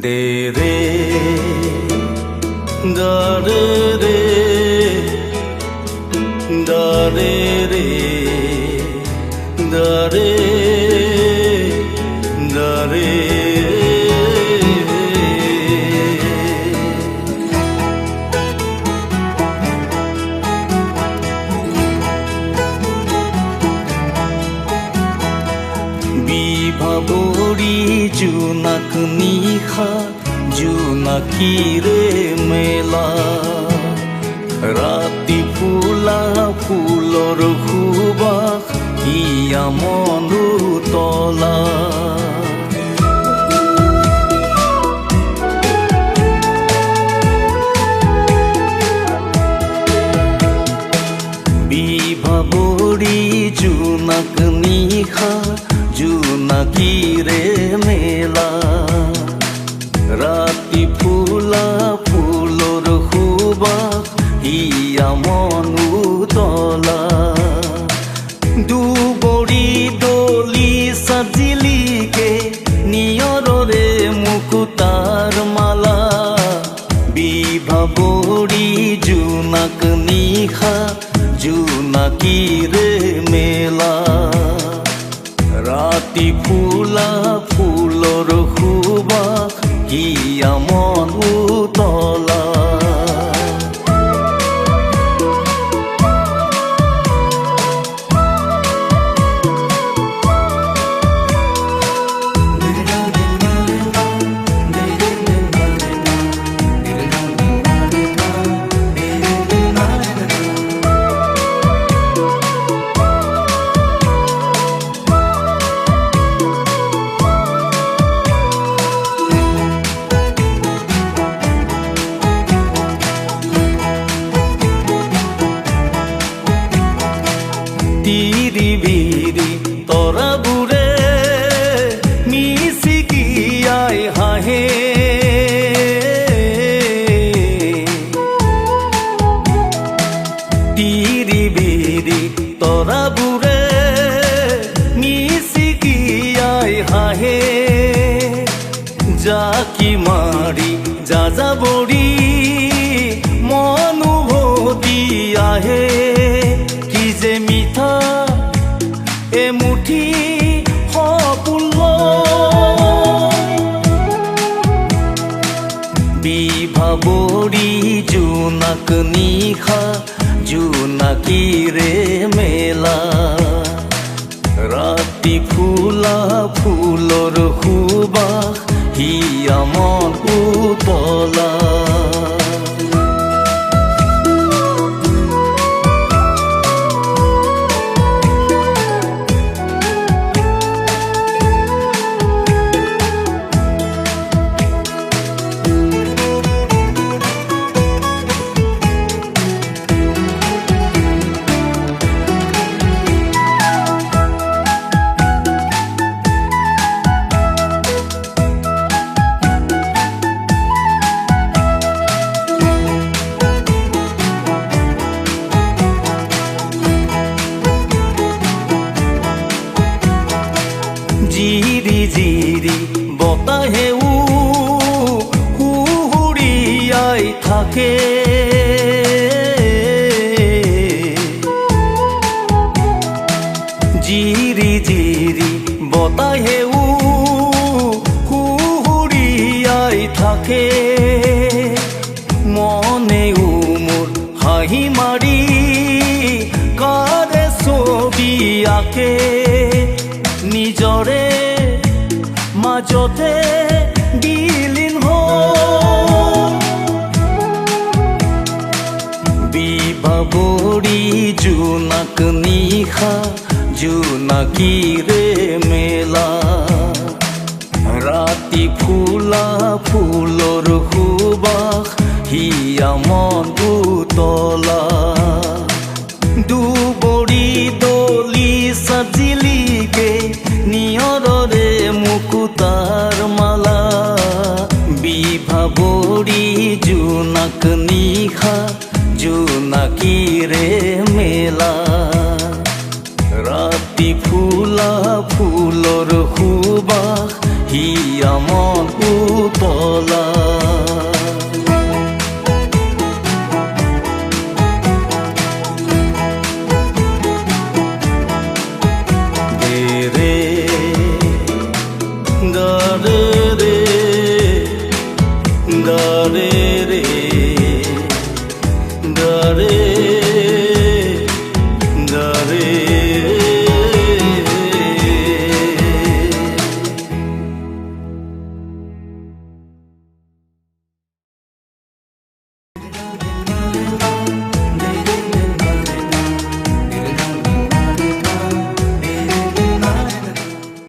দে ৰে দাৰে ৰে দাৰে ৰে দাৰে দাৰে বিভাবৰী জোনাক নিশা জোনাকীৰে মেলা ৰাতি ফুলা ফুলৰ সুবাস হিয়া মনো তলা বিভাবৰী জোনাক নিশা জোনাকীৰে মেলা ৰাতি ফুলা ফুলৰ সুবাস হিয়া মনো তলা দুবৰি দলি সাজিলিকে নিয়ৰৰে মুকুতাৰ মালা বিভাবৰী জোনাক নিশা জোনাকীৰে মেলা ৰাতি ফুলা ফুলৰ সুবাস হিয়া মনো তলা তিৰিবিৰি তৰাবোৰে মিচিকিয়াই হাঁহে তিৰিবিৰি তৰাবোৰে মিচিকিয়াই হাঁহে জাকি মাৰি যাযাবৰী মনোভতি আহে কি যে মিঠা এমুঠি সপুল্ল বিভাবৰী জোনাক নিশা জোনাকীৰে মেলা ৰাতি ফুলা ফুলৰ সুবাস হিয়া মনো তলা জিৰি জিৰি বতাহেও সুহুৰিয়াই থাকে জিৰি জিৰি বতাহেও সুহুৰিয়াই থাকে মনেও মোৰ হাঁহি মাৰি কাৰে ছবি আঁকে নিজৰে মাজতে বিলীন বিভাবৰী জোনাক নিশা জোনাকীৰে মেলা ৰাতি ফুলা ফুলৰ সুবাস হিয়া মনো তলা দুবৰি দলি সাজিলিকে নিয়ৰৰে মুকুতাৰ মালা বিভাবৰী জোনাক নিশা জোনাকীৰে মেলা ৰাতি ফুলা ফুলৰ সুবাস হিয়া মন উতলা